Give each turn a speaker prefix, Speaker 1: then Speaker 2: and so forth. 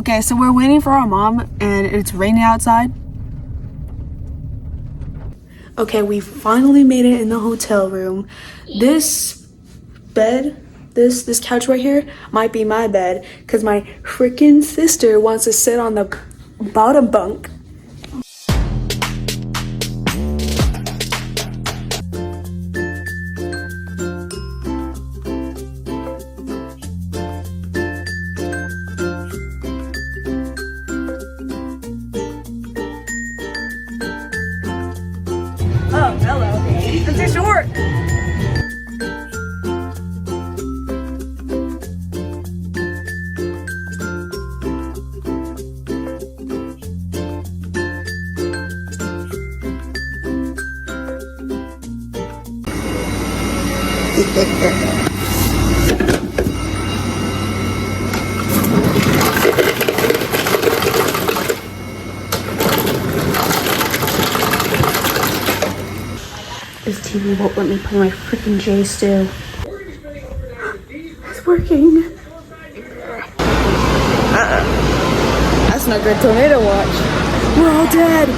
Speaker 1: Okay, so we're waiting for our mom and it's raining outside. Okay, we finally made it in the hotel room. This bed, this couch right here might be my bed because my freaking sister wants to sit on the bottom bunk. Oh, hello. I'm too short. This TV won't let me play my freaking J still. It's working. That's not good tornado watch. We're all dead.